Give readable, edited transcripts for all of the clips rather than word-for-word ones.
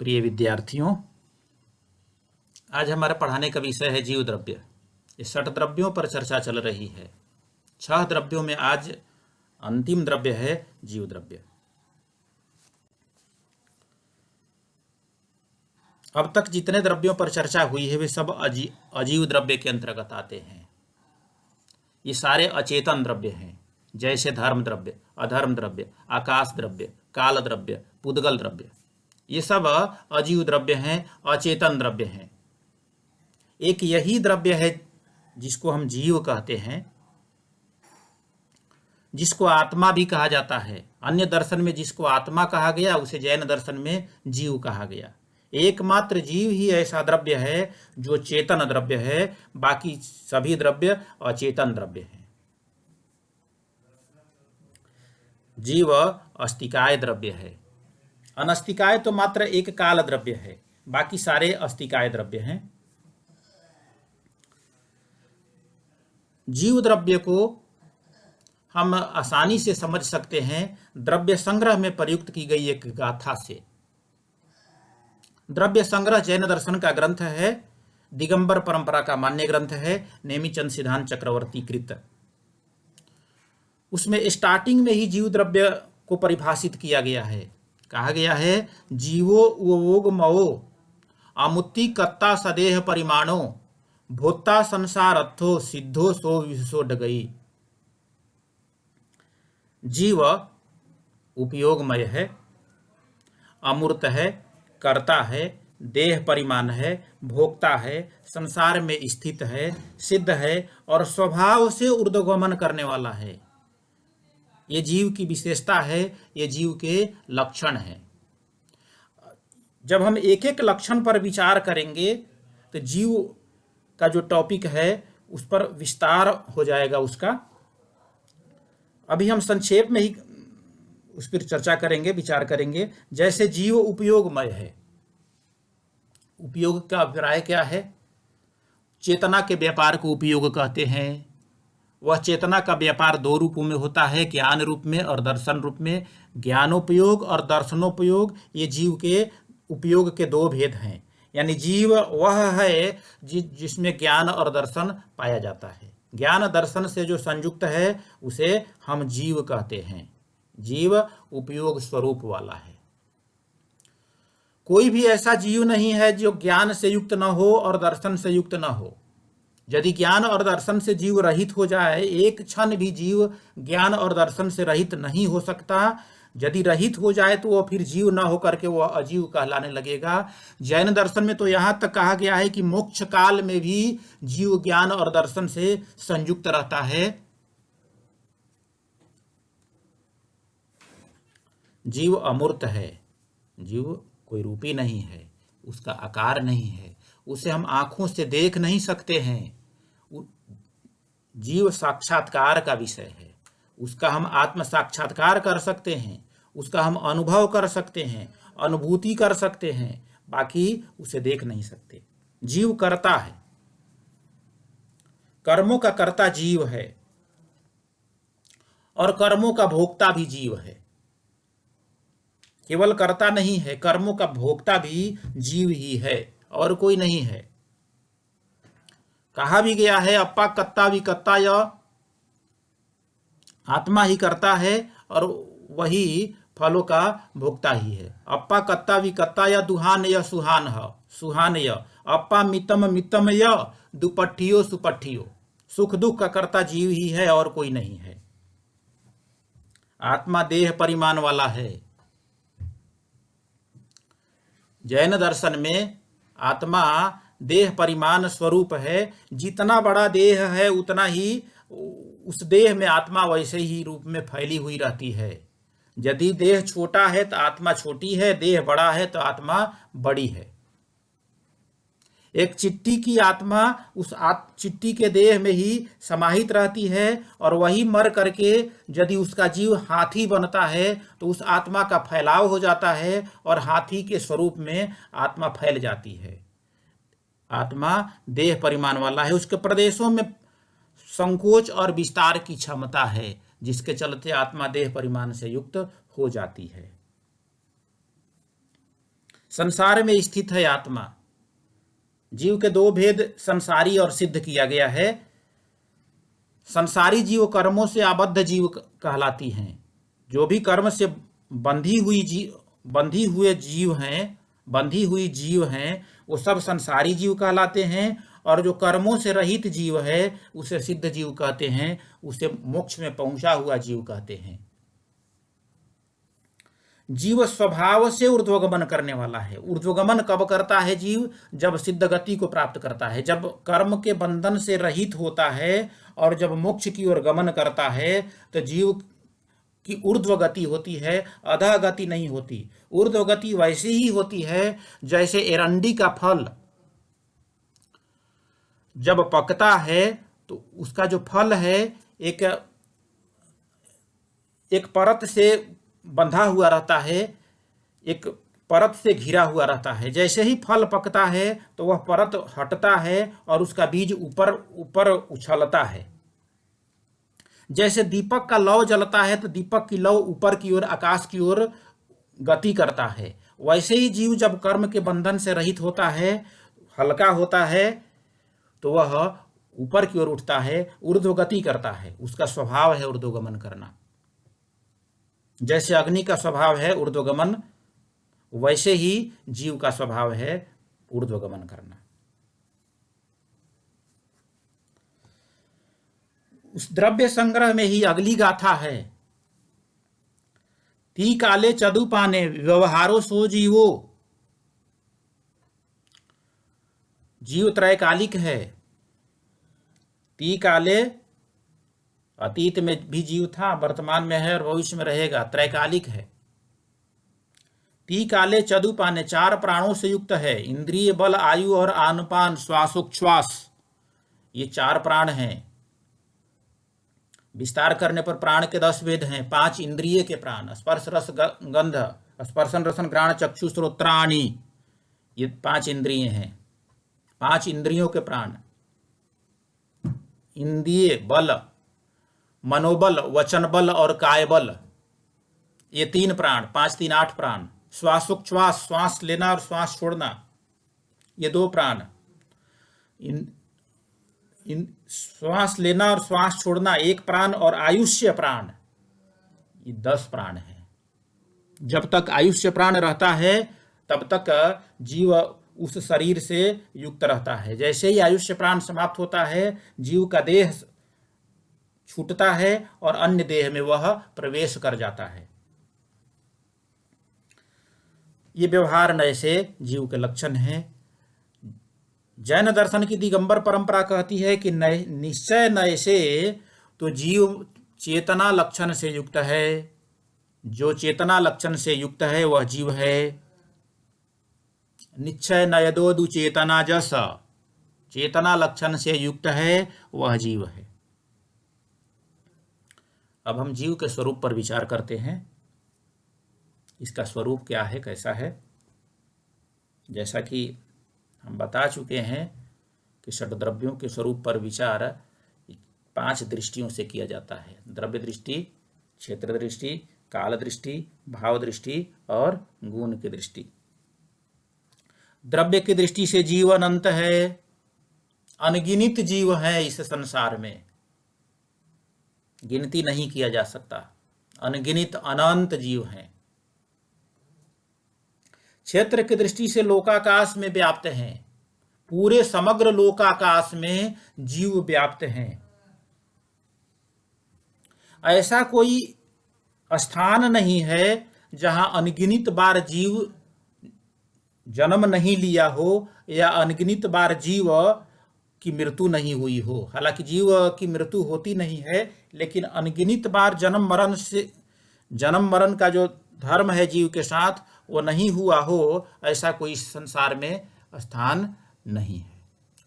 प्रिय विद्यार्थियों, आज हमारे पढ़ाने का विषय है जीव द्रव्य। ये 6 द्रव्यों पर चर्चा चल रही है। 6 द्रव्यों में आज अंतिम द्रव्य है जीव द्रव्य। अब तक जितने द्रव्यों पर चर्चा हुई है वे सब अजीव द्रव्य के अंतर्गत आते हैं। ये सारे अचेतन द्रव्य हैं, जैसे धर्म द्रव्य, अधर्म द्रव्य, आकाश द्रव्य, काल द्रव्य, पुद्गल द्रव्य। ये सब अजीव द्रव्य हैं, अचेतन द्रव्य हैं। एक यही द्रव्य है जिसको हम जीव कहते हैं, जिसको आत्मा भी कहा जाता है। अन्य दर्शन में जिसको आत्मा कहा गया उसे जैन दर्शन में जीव कहा गया। एकमात्र जीव ही ऐसा द्रव्य है जो चेतन द्रव्य है, बाकी सभी द्रव्य अचेतन द्रव्य हैं। जीव अस्तिकाय द्रव्य है। अनस्तिकाय तो मात्र एक काल द्रव्य है, बाकी सारे अस्तिकाय द्रव्य हैं। जीव द्रव्य को हम आसानी से समझ सकते हैं द्रव्य संग्रह में प्रयुक्त की गई एक गाथा से। द्रव्य संग्रह जैन दर्शन का ग्रंथ है, दिगंबर परंपरा का मान्य ग्रंथ है, नेमिचंद सिद्धांत चक्रवर्ती कृत। उसमें स्टार्टिंग में ही जीव द्रव्य को परिभाषित किया गया है। कहा गया है, जीवो उवोग मवो अमुत्ति कत्ता सदेह परिमाणो भोत्ता संसारत्थो सिद्धो सो विशो डगई। जीव उपयोगमय है, अमूर्त है, कर्ता है, देह परिमाण है, भोक्ता है, संसार में स्थित है, सिद्ध है और स्वभाव से ऊर्ध्वगमन करने वाला है। ये जीव की विशेषता है, ये जीव के लक्षण हैं। जब हम एक एक लक्षण पर विचार करेंगे तो जीव का जो टॉपिक है उस पर विस्तार हो जाएगा उसका। अभी हम संक्षेप में ही उस पर चर्चा करेंगे, विचार करेंगे। जैसे जीव उपयोगमय है। उपयोग का अभिप्राय क्या है? चेतना के व्यापार को उपयोग कहते हैं। वह चेतना का व्यापार 2 रूपों में होता है, ज्ञान रूप में और दर्शन रूप में। ज्ञानोपयोग और दर्शनोपयोग, ये जीव के उपयोग के 2 भेद हैं। यानी जीव वह है जिसमें ज्ञान और दर्शन पाया जाता है। ज्ञान दर्शन से जो संयुक्त है उसे हम जीव कहते हैं। जीव उपयोग स्वरूप वाला है। कोई भी ऐसा जीव नहीं है जो ज्ञान से युक्त न हो और दर्शन से युक्त न हो। यदि ज्ञान और दर्शन से जीव रहित हो जाए, एक क्षण भी जीव ज्ञान और दर्शन से रहित नहीं हो सकता। यदि रहित हो जाए तो वह फिर जीव न होकर के वह अजीव कहलाने लगेगा। जैन दर्शन में तो यहाँ तक कहा गया है कि मोक्ष काल में भी जीव ज्ञान और दर्शन से संयुक्त रहता है। जीव अमूर्त है। जीव कोई रूपी नहीं है, उसका आकार नहीं है, उसे हम आंखों से देख नहीं सकते हैं। जीव साक्षात्कार का विषय है। उसका हम आत्म साक्षात्कार कर सकते हैं, उसका हम अनुभव कर सकते हैं, अनुभूति कर सकते हैं, बाकी उसे देख नहीं सकते। जीव कर्ता है, कर्मों का कर्ता जीव है और कर्मों का भोक्ता भी जीव है। केवल कर्ता नहीं है, कर्मों का भोक्ता भी जीव ही है और कोई नहीं है। कहा भी गया है, अप्पा कत्ता विकत्ता य, आत्मा ही करता है और वही फलों का भोक्ता ही है। अप्पा कत्ता विकत्ता य दुहान य सुहान ह सुहान य अप्पा मितम मितम य दुपट्ठियो सुपट्ठियो। सुख दुख का कर्ता जीव ही है और कोई नहीं है। आत्मा देह परिमाण वाला है। जैन दर्शन में आत्मा देह परिमाण स्वरूप है। जितना बड़ा देह है उतना ही उस देह में आत्मा वैसे ही रूप में फैली हुई रहती है। यदि देह छोटा है तो आत्मा छोटी है, देह बड़ा है तो आत्मा बड़ी है। एक चिट्टी की आत्मा उस चिट्टी के देह में ही समाहित रहती है और वही मर करके यदि उसका जीव हाथी बनता है तो उस आत्मा का फैलाव हो जाता है और हाथी के स्वरूप में आत्मा फैल जाती है। आत्मा देह परिमाण वाला है। उसके प्रदेशों में संकोच और विस्तार की क्षमता है, जिसके चलते आत्मा देह परिमाण से युक्त हो जाती है। संसार में स्थित है आत्मा। जीव के दो भेद संसारी और सिद्ध किया गया है। संसारी जीव कर्मों से आबद्ध जीव कहलाती हैं। जो भी कर्म से बंधी हुई जीव हैं वो सब संसारी जीव कहलाते हैं, और जो कर्मों से रहित जीव है उसे सिद्ध जीव कहते हैं, उसे मोक्ष में पहुंचा हुआ जीव कहते हैं। जीव स्वभाव से ऊर्ध्वगमन करने वाला है। ऊर्ध्वगमन कब करता है जीव? जब सिद्ध गति को प्राप्त करता है, जब कर्म के बंधन से रहित होता है और जब मोक्ष की ओर गमन करता है तो जीव की ऊर्ध्व गति होती है, अधः गति नहीं होती। ऊर्ध्व गति वैसे ही होती है जैसे एरंडी का फल जब पकता है तो उसका जो फल है एक परत से बंधा हुआ रहता है, एक परत से घिरा हुआ रहता है। जैसे ही फल पकता है तो वह परत हटता है और उसका बीज ऊपर ऊपर उछलता है। जैसे दीपक का लौ जलता है तो दीपक की लौ ऊपर की ओर, आकाश की ओर गति करता है। वैसे ही जीव जब कर्म के बंधन से रहित होता है, हल्का होता है, तो वह ऊपर की ओर उठता है, ऊर्ध्व गति करता है। उसका स्वभाव है ऊर्ध्वगमन करना। जैसे अग्नि का स्वभाव है ऊर्ध्वगमन, वैसे ही जीव का स्वभाव है ऊर्ध्वगमन करना। उस द्रव्य संग्रह में ही अगली गाथा है। ती काले चदु पाने व्यवहारो सो जीवो। जीव त्रैकालिक है। ती काले, अतीत में भी जीव था, वर्तमान में है और भविष्य में रहेगा, त्रैकालिक है। ती काले चदु पाने, 4 प्राणों से युक्त है। इंद्रिय बल, आयु और आनपान, श्वासोच्छ्वास, ये 4 प्राण हैं। विस्तार करने पर प्राण के 10 भेद हैं। 5 इंद्रिय के प्राण, स्पर्श रस गंध, स्पर्शन रसन घ्राण चक्षु श्रोत्राणि, ये 5 इंद्रिय हैं। 5 इंद्रियों के प्राण, इंद्रिय बल, मनोबल, वचन बल और काय बल, ये 3 प्राण। 5 3 8 प्राण। श्वासोच्छ्वास, श्वास लेना और श्वास छोड़ना, ये 2 प्राण। श्वास लेना और श्वास छोड़ना 1 प्राण, और आयुष्य प्राण, ये 10 प्राण है। जब तक आयुष्य प्राण रहता है तब तक जीव उस शरीर से युक्त रहता है। जैसे ही आयुष्य प्राण समाप्त होता है, जीव का देह छूटता है और अन्य देह में वह प्रवेश कर जाता है। ये व्यवहार नय से जीव के लक्षण हैं। जैन दर्शन की दिगंबर परंपरा कहती है कि निश्चय नय से तो जीव चेतना लक्षण से युक्त है। जो चेतना लक्षण से युक्त है वह जीव है। निश्चय नयदो दु चेतना जस, चेतना लक्षण से युक्त है वह जीव है। अब हम जीव के स्वरूप पर विचार करते हैं। इसका स्वरूप क्या है, कैसा है? जैसा कि हम बता चुके हैं कि षड्द्रव्यों के स्वरूप पर विचार 5 दृष्टियों से किया जाता है। द्रव्य दृष्टि, क्षेत्र दृष्टि, काल दृष्टि, भाव दृष्टि और गुण की दृष्टि। द्रव्य की दृष्टि से जीव अनंत है। अनगिनित जीव है इस संसार में, गिनती नहीं किया जा सकता। अनगिनित अनंत जीव हैं। क्षेत्र की दृष्टि से लोकाकाश में व्याप्त हैं। पूरे समग्र लोकाकाश में जीव व्याप्त हैं। ऐसा कोई स्थान नहीं है जहां अनगिनित बार जीव जन्म नहीं लिया हो या अनगिनित बार जीव की मृत्यु नहीं हुई हो। हालांकि जीव की मृत्यु होती नहीं है, लेकिन अनगिनित बार जन्म मरण का जो धर्म है जीव के साथ वो नहीं हुआ हो, ऐसा कोई संसार में स्थान नहीं है।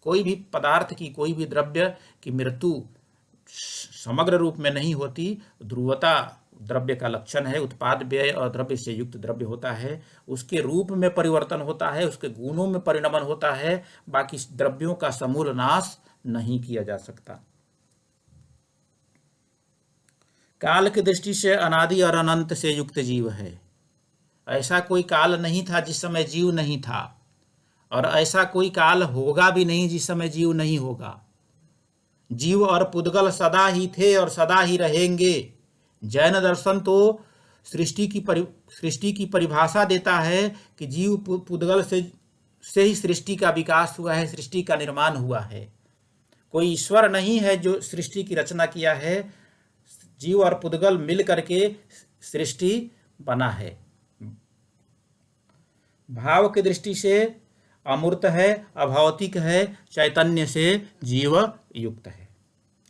कोई भी पदार्थ की, कोई भी द्रव्य की मृत्यु समग्र रूप में नहीं होती। ध्रुवता द्रव्य का लक्षण है। उत्पाद व्यय और द्रव्य से युक्त द्रव्य होता है, उसके रूप में परिवर्तन होता है, उसके गुणों में परिणमन होता है। बाकी द्रव्यों का समूल नाश नहीं किया जा सकता। काल की दृष्टि से अनादि और अनंत से युक्त जीव है। ऐसा कोई काल नहीं था जिस समय जीव नहीं था, और ऐसा कोई काल होगा भी नहीं जिस समय जीव नहीं होगा। जीव और पुद्गल सदा ही थे और सदा ही रहेंगे। जैन दर्शन तो सृष्टि की परिभाषा देता है कि जीव पुद्गल से ही सृष्टि का विकास हुआ है, सृष्टि का निर्माण हुआ है। कोई ईश्वर नहीं है जो सृष्टि की रचना किया है, जीव और पुद्गल मिल करके सृष्टि बना है। भाव की दृष्टि से अमूर्त है, अभौतिक है, चैतन्य से जीव युक्त है।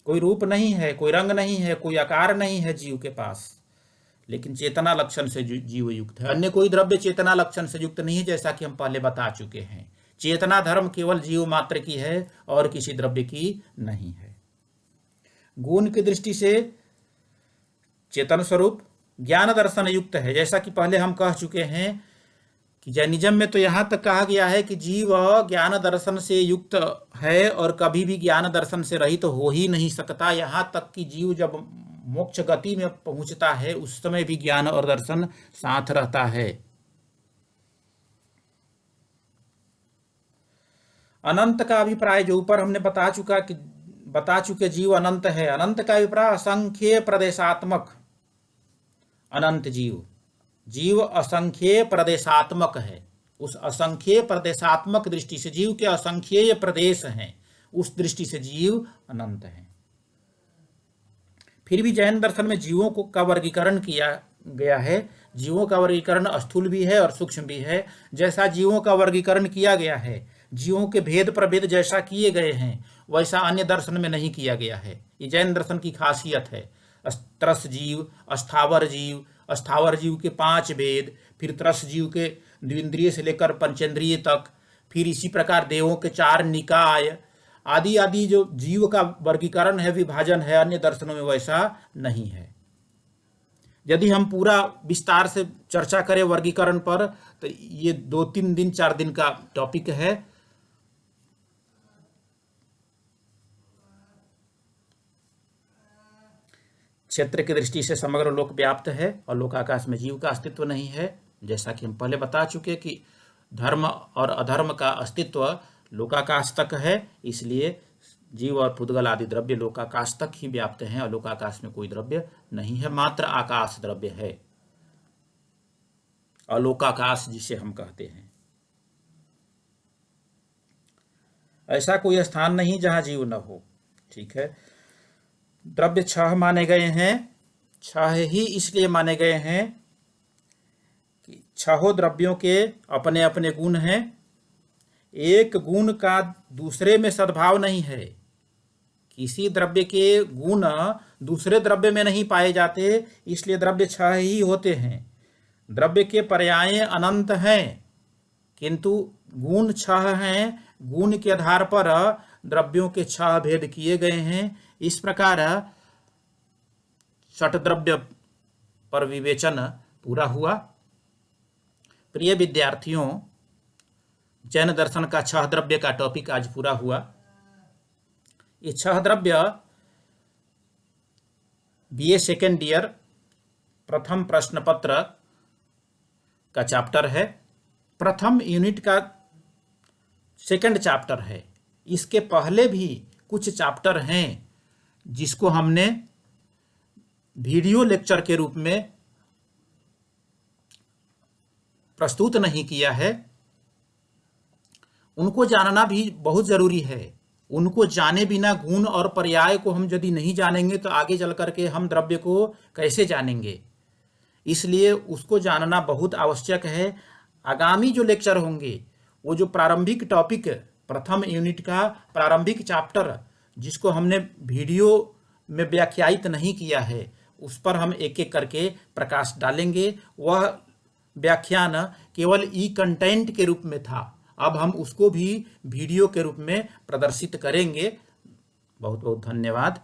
कोई रूप नहीं है, कोई रंग नहीं है, कोई आकार नहीं है जीव के पास, लेकिन चेतना लक्षण से जीव युक्त है। अन्य कोई द्रव्य चेतना लक्षण से युक्त नहीं है, जैसा कि हम पहले बता चुके हैं। चेतना धर्म केवल जीव मात्र की है और किसी द्रव्य की नहीं है। गुण की दृष्टि से चेतन स्वरूप ज्ञान दर्शन युक्त है, जैसा कि पहले हम कह चुके हैं कि जैनिज्म में तो यहाँ तक कहा गया है कि जीव ज्ञान दर्शन से युक्त है और कभी भी ज्ञान दर्शन से रहित तो हो ही नहीं सकता। यहाँ तक कि जीव जब मोक्ष गति में पहुंचता है उस समय भी ज्ञान और दर्शन साथ रहता है। अनंत का अभिप्राय जो ऊपर हमने बता चुके जीव अनंत है। अनंत का अभिप्राय असंख्य प्रदेशात्मक अनंत जीव असंख्य प्रदेशात्मक है। उस असंख्य प्रदेशात्मक दृष्टि से जीव के असंख्येय प्रदेश हैं, उस दृष्टि से जीव अनंत है। फिर भी जैन दर्शन में जीवों का वर्गीकरण किया गया है। जीवों का वर्गीकरण स्थूल भी है और सूक्ष्म भी है। जैसा जीवों का वर्गीकरण किया गया है, जीवों के भेद प्रभेद जैसा किए गए हैं, वैसा अन्य दर्शन में नहीं किया गया है। ये जैन दर्शन की खासियत है। त्रस जीव, स्थावर जीव के 5 भेद, फिर त्रस जीव के द्विंद्रिय से लेकर पंचेंद्रिय तक, फिर इसी प्रकार देवों के 4 निकाय आदि आदि जो जीव का वर्गीकरण है, विभाजन है, अन्य दर्शनों में वैसा नहीं है। यदि हम पूरा विस्तार से चर्चा करें वर्गीकरण पर तो ये 2-3 दिन 4 दिन का टॉपिक है। क्षेत्र की दृष्टि से समग्र लोक व्याप्त है और लोकाकाश में जीव का अस्तित्व नहीं है। जैसा कि हम पहले बता चुके कि धर्म और अधर्म का अस्तित्व लोकाकाश तक है, इसलिए जीव और पुद्गल आदि द्रव्य लोकाकाश तक ही व्याप्त हैं और लोकाकाश में कोई द्रव्य नहीं है, मात्र आकाश द्रव्य है, अलोकाकाश जिसे हम कहते हैं। ऐसा कोई स्थान नहीं जहां जीव न हो। ठीक है, द्रव्य 6 माने गए हैं। 6 ही इसलिए माने गए हैं कि 6 द्रव्यों के अपने अपने गुण हैं। एक गुण का दूसरे में सद्भाव नहीं है। किसी द्रव्य के गुण दूसरे द्रव्य में नहीं पाए जाते, इसलिए द्रव्य 6 ही होते हैं। द्रव्य के पर्याय अनंत हैं, किंतु गुण 6 हैं। गुण के आधार पर द्रव्यों के 6 भेद किए गए हैं। इस प्रकार षट्द्रव्य पर विवेचन पूरा हुआ। प्रिय विद्यार्थियों, जैन दर्शन का 6 द्रव्य का टॉपिक आज पूरा हुआ। ये 6 द्रव्य बीए सेकेंड ईयर प्रथम प्रश्न पत्र का चैप्टर है, प्रथम यूनिट का सेकंड चैप्टर है। इसके पहले भी कुछ चैप्टर हैं जिसको हमने वीडियो लेक्चर के रूप में प्रस्तुत नहीं किया है। उनको जानना भी बहुत जरूरी है। उनको जाने बिना गुण और पर्याय को हम यदि नहीं जानेंगे तो आगे चल करके हम द्रव्य को कैसे जानेंगे, इसलिए उसको जानना बहुत आवश्यक है। आगामी जो लेक्चर होंगे वो जो प्रारंभिक टॉपिक, प्रथम यूनिट का प्रारंभिक चैप्टर जिसको हमने वीडियो में व्याख्यायित नहीं किया है, उस पर हम एक एक करके प्रकाश डालेंगे। वह व्याख्यान केवल ई कंटेंट के रूप में था, अब हम उसको भी वीडियो के रूप में प्रदर्शित करेंगे। बहुत बहुत धन्यवाद।